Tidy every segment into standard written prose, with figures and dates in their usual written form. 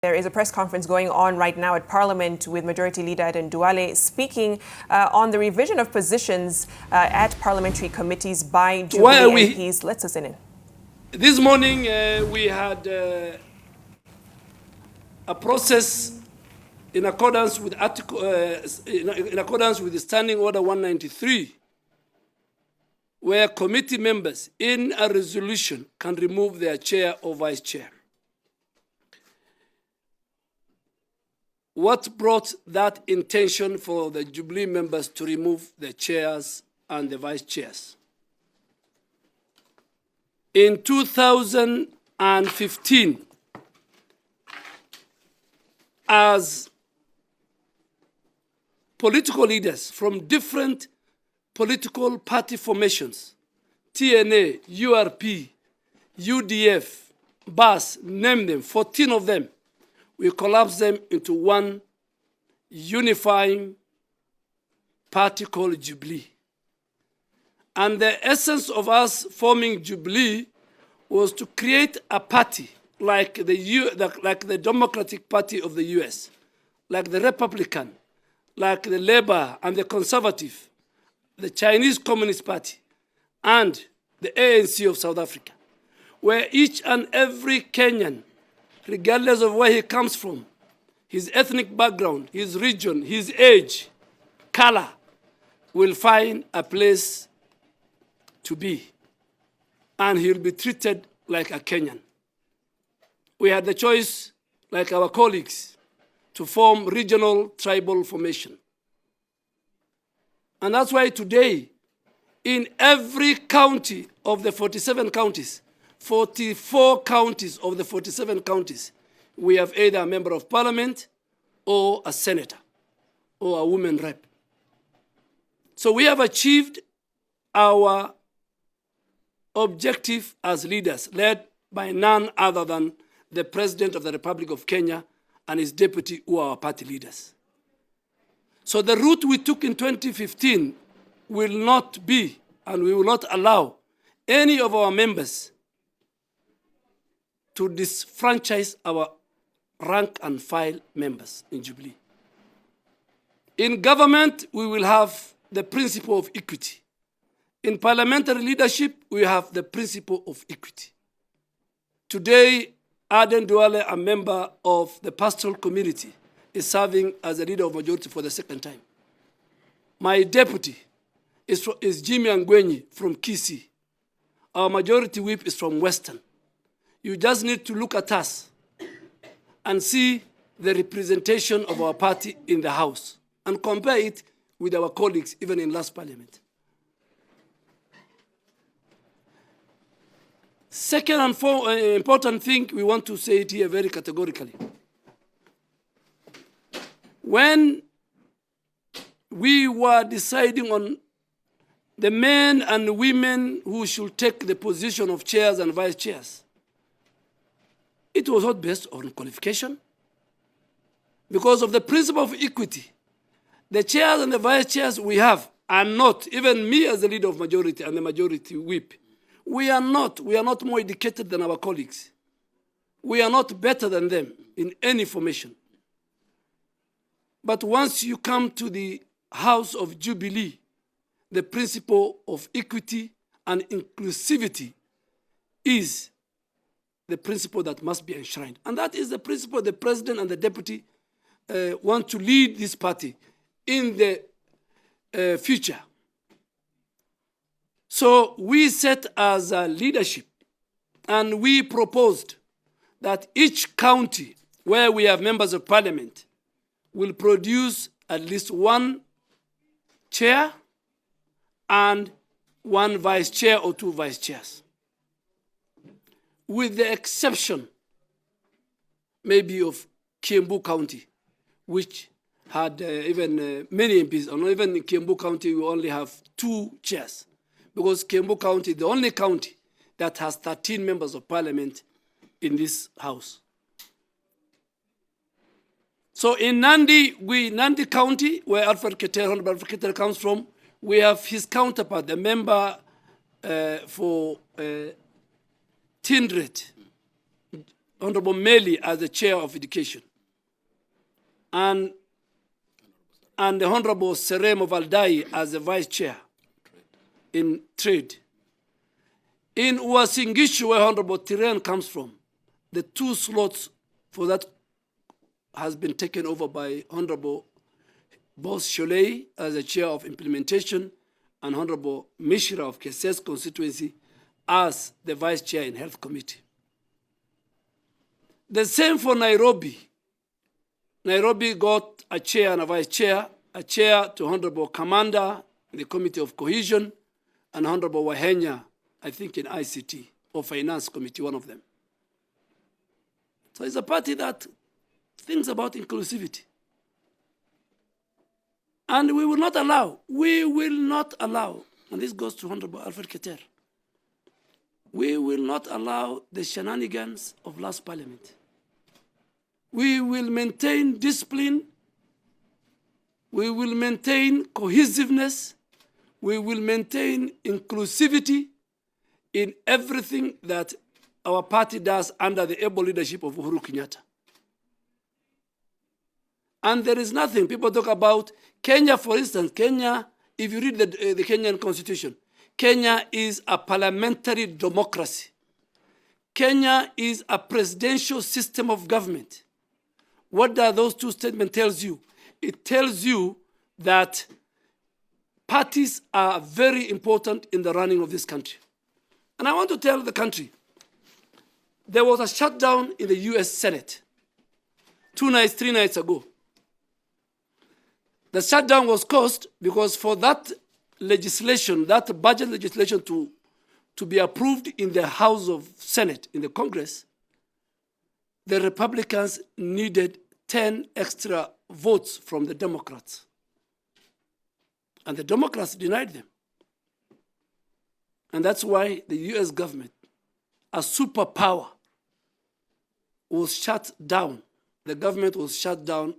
There is a press conference going on right now at Parliament with Majority Leader Aden Duale speaking on the revision of positions at parliamentary committees by Jubilee MPs. Let's listen in. This morning we had a process in accordance with in accordance with the Standing Order 193, where committee members in a resolution can remove their chair or vice chair. What brought that intention for the Jubilee members to remove the chairs and the vice chairs? In 2015, as political leaders from different political party formations, TNA, URP, UDF, BAS, name them, 14 of them, we collapse them into one unifying party called Jubilee. And the essence of us forming Jubilee was to create a party like the Democratic Party of the US, like the Republican, like the Labour and the Conservative, the Chinese Communist Party, and the ANC of South Africa, where each and every Kenyan, regardless of where he comes from, his ethnic background, his region, his age, color, will find a place to be, and he'll be treated like a Kenyan. We had the choice, like our colleagues, to form regional tribal formation. And that's why today, in every county of the 47 counties, 44 counties of the 47 counties, we have either a member of parliament or a senator or a woman rep. So we have achieved our objective as leaders, led by none other than the President of the Republic of Kenya and his deputy, who are our party leaders. So the route we took in 2015 will not be, and we will not allow any of our members to disfranchise our rank and file members in Jubilee. In government, we will have the principle of equity. In parliamentary leadership, we have the principle of equity. Today, Aden Duale, a member of the pastoral community, is serving as a leader of majority for the second time. My deputy is Jimmy Emgwen from Kisii. Our majority whip is from Western. You just need to look at us and see the representation of our party in the House and compare it with our colleagues, even in last parliament. Second and important thing, we want to say it here very categorically. When we were deciding on the men and women who should take the position of chairs and vice chairs, it was not based on qualification. Because of the principle of equity, the chairs and the vice chairs we have are not, even me as the leader of majority and the majority whip, we are not more educated than our colleagues. We are not better than them in any formation. But once you come to the House of Jubilee, the principle of equity and inclusivity is the principle that must be enshrined. And that is the principle the president and the deputy want to lead this party in the future. So we set as a leadership, and we proposed that each county where we have members of parliament will produce at least one chair and one vice chair or two vice chairs, with the exception maybe of Kiambu County, which had even many MPs, or not even in Kiambu County we only have 2 chairs, because Kiambu County is the only county that has 13 members of parliament in this house. So in Nandi County, where Alfred Keter comes from, we have his counterpart, the member for Tindred, Honorable Meli as the chair of education, and the Honorable Serem of Aldai as the vice chair in trade. In Uasingishu, where Honorable Tiren comes from, the 2 slots for that has been taken over by Honorable Boss Sholei as the chair of implementation and Honorable Mishra of Keses constituency as the vice chair in health committee. The same for Nairobi. Nairobi got a chair and a vice chair, a chair to Honorable Commander in the Committee of Cohesion, and Honorable Wahenya, I think in ICT or Finance Committee, one of them. So it's a party that thinks about inclusivity. And we will not allow, and this goes to Honorable Alfred Keter, we will not allow the shenanigans of last parliament. We will maintain discipline, we will maintain cohesiveness, we will maintain inclusivity in everything that our party does under the able leadership of Uhuru Kenyatta. And there is nothing, people talk about Kenya, for instance. Kenya, if you read the Kenyan constitution, Kenya is a parliamentary democracy. Kenya is a presidential system of government. What do those 2 statements tell you? It tells you that parties are very important in the running of this country. And I want to tell the country, there was a shutdown in the US Senate 3 nights ago. The shutdown was caused because for that legislation, that budget legislation to be approved in the House of Senate, in the Congress, the Republicans needed 10 extra votes from the Democrats. And the Democrats denied them. And that's why the US government, a superpower, was shut down. The government was shut down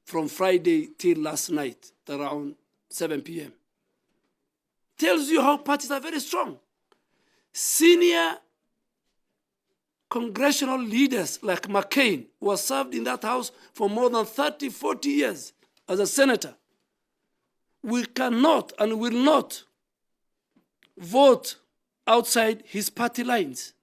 from Friday till last night, around 7 p.m. Tells you how parties are very strong. Senior congressional leaders like McCain was served in that house for more than 30, 40 years as a senator. We cannot and will not vote outside his party lines.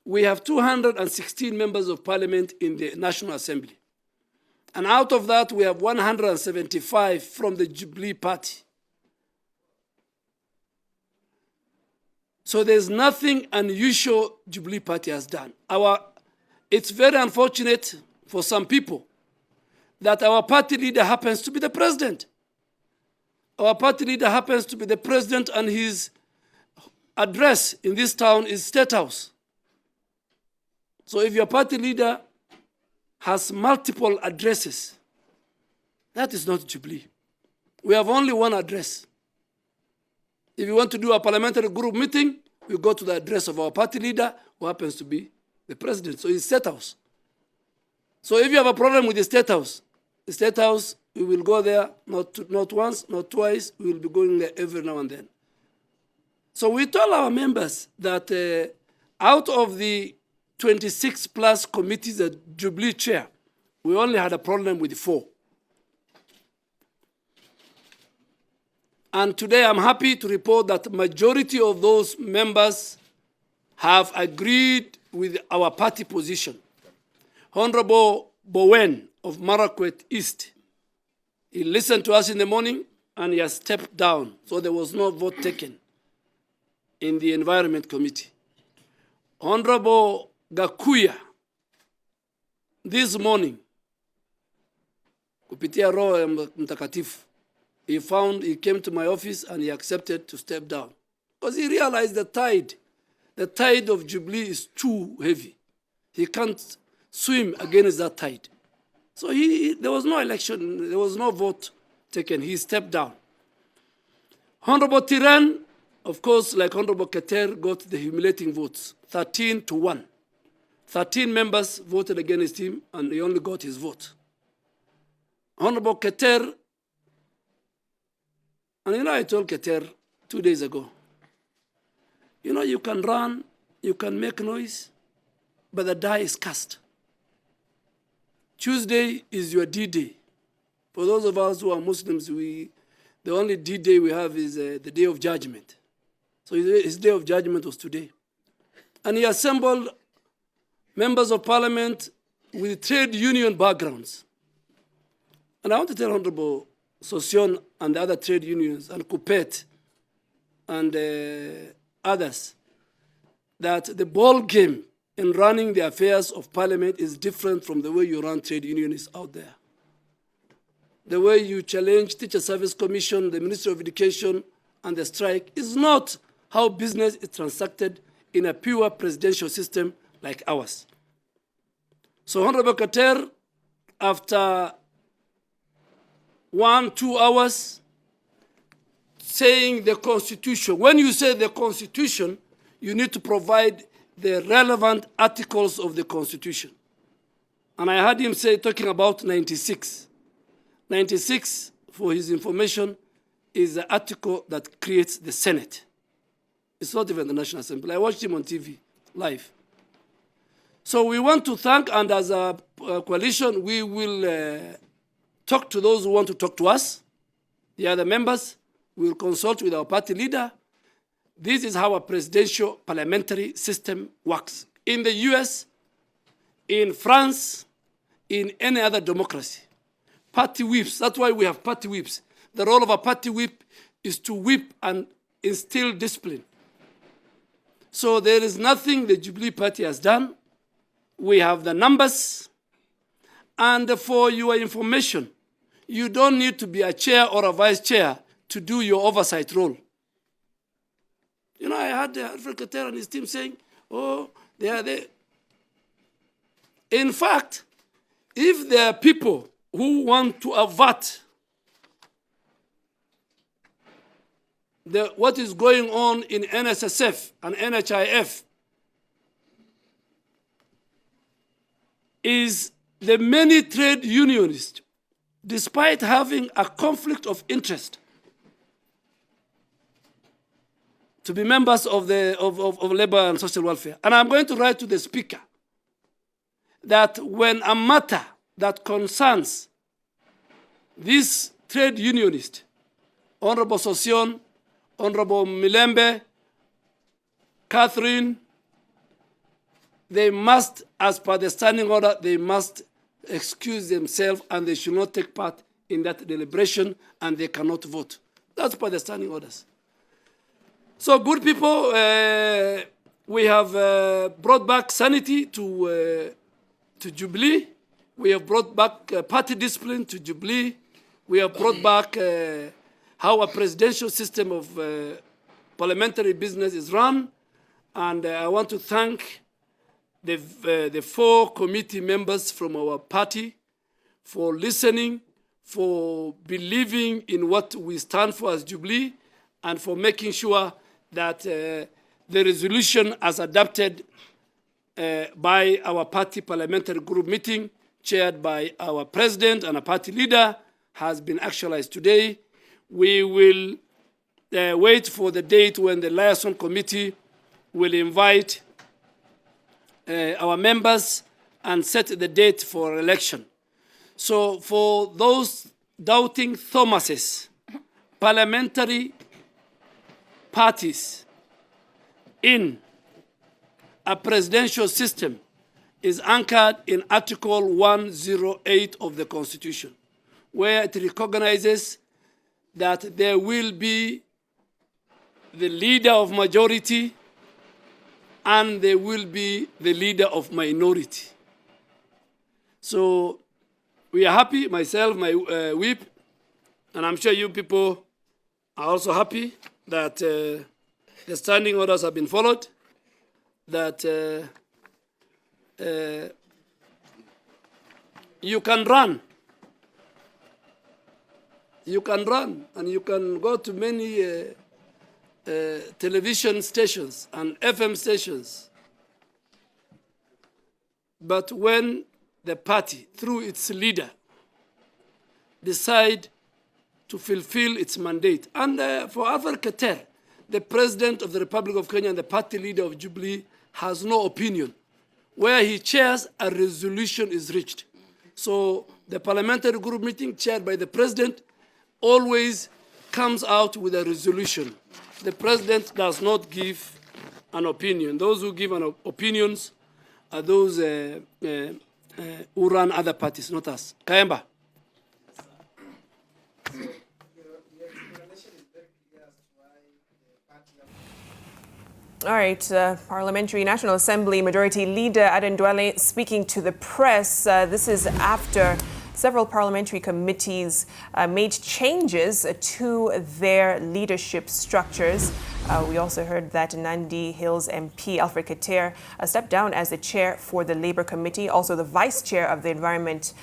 We have 216 members of parliament in the National Assembly. And out of that, we have 175 from the Jubilee Party. So there's nothing unusual Jubilee Party has done. It's very unfortunate for some people that our party leader happens to be the president. Our party leader happens to be the president, and his address in this town is State House. So if your party leader has multiple addresses, that is not Jubilee. We have only one address. If you want to do a parliamentary group meeting, we go to the address of our party leader, who happens to be the president. So it's State House. So if you have a problem with the State House, we will go there not once, not twice. We will be going there every now and then. So we told our members that out of the 26 plus committees that Jubilee chair, we only had a problem with 4. And today I'm happy to report that the majority of those members have agreed with our party position. Honorable Bowen of Marakwet East, he listened to us in the morning and he has stepped down. So there was no vote taken in the Environment Committee. Honorable Gakuya, this morning, kupitia Roho ya Mtakatifu, he came to my office and he accepted to step down. Because he realized the tide of Jubilee is too heavy. He can't swim against that tide. So there was no election, there was no vote taken. He stepped down. Honorable Tiren, of course, like Honorable Keter, got the humiliating votes, 13-1. 13 members voted against him, and he only got his vote. Honorable Keter, and I told Keter 2 days ago, you can run, you can make noise, but the die is cast. Tuesday is your D-Day. For those of us who are Muslims, the only D-Day we have is the Day of Judgment. So his Day of Judgment was today. And he assembled members of parliament with trade union backgrounds. And I want to tell Honorable Sosion and the other trade unions and Kupet and others that the ball game in running the affairs of parliament is different from the way you run trade unions out there. The way you challenge Teacher Service Commission, the Ministry of Education, and the strike is not how business is transacted in a pure presidential system like ours. So Honorable Keter, after 1-2 hours, saying the Constitution. When you say the Constitution, you need to provide the relevant articles of the Constitution. And I heard him say, talking about 96. 96, for his information, is the article that creates the Senate. It's not even the National Assembly. I watched him on TV, live. So we want to thank, and as a coalition, we will talk to those who want to talk to us, the other members. We will consult with our party leader. This is how a presidential parliamentary system works. In the US, in France, in any other democracy. Party whips, that's why we have party whips. The role of a party whip is to whip and instill discipline. So there is nothing the Jubilee Party has done. We have the numbers. And for your information, you don't need to be a chair or a vice chair to do your oversight role. You know, I had Alfred Keter and his team saying, oh, they are there. In fact, if there are people who want to avert what is going on in NSSF and NHIF, is the many trade unionists, despite having a conflict of interest, to be members of labor and social welfare. And I'm going to write to the speaker that when a matter that concerns this trade unionist, Honorable Sosion, Honorable Milembe, Catherine, they must, as per the standing order, they must excuse themselves and they should not take part in that deliberation and they cannot vote. That's per the standing orders. So good people, we have brought back sanity to Jubilee. We have brought back party discipline to Jubilee. We have brought back how a presidential system of parliamentary business is run. And I want to thank the 4 committee members from our party for listening, for believing in what we stand for as Jubilee, and for making sure that the resolution as adopted by our party parliamentary group meeting, chaired by our president and a party leader, has been actualized today. We will wait for the date when the liaison committee will invite our members and set the date for election. So for those doubting Thomases, parliamentary parties in a presidential system is anchored in Article 108 of the Constitution, where it recognizes that there will be the leader of majority and there will be the leader of minority. So we are happy, myself, my whip, and I'm sure you people are also happy that the standing orders have been followed, that you can run. You can run and you can go to many television stations and FM stations. But when the party, through its leader, decide to fulfill its mandate, and for Alfred Keter, the President of the Republic of Kenya and the party leader of Jubilee, has no opinion. where he chairs, a resolution is reached. So the parliamentary group meeting chaired by the president always comes out with a resolution. The president does not give an opinion. Those who give opinions are those who run other parties, not us. Kayemba. All right, Parliamentary National Assembly Majority Leader Aden Duale speaking to the press. This is after several parliamentary committees made changes to their leadership structures. We also heard that Nandi Hills MP Alfred Keter stepped down as the chair for the Labour Committee. Also, the vice chair of the Environment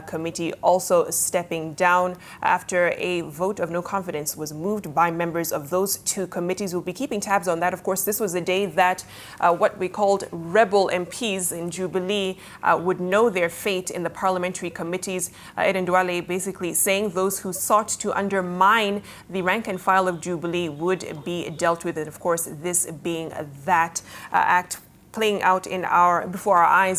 Committee also stepping down after a vote of no confidence was moved by members of those two committees. We'll be keeping tabs on that. Of course, this was the day that what we called rebel MPs in Jubilee would know their fate in the parliamentary committees. Aden Duale basically saying those who sought to undermine the rank and file of Jubilee would be dealt with, and of course this being that act playing out before our eyes.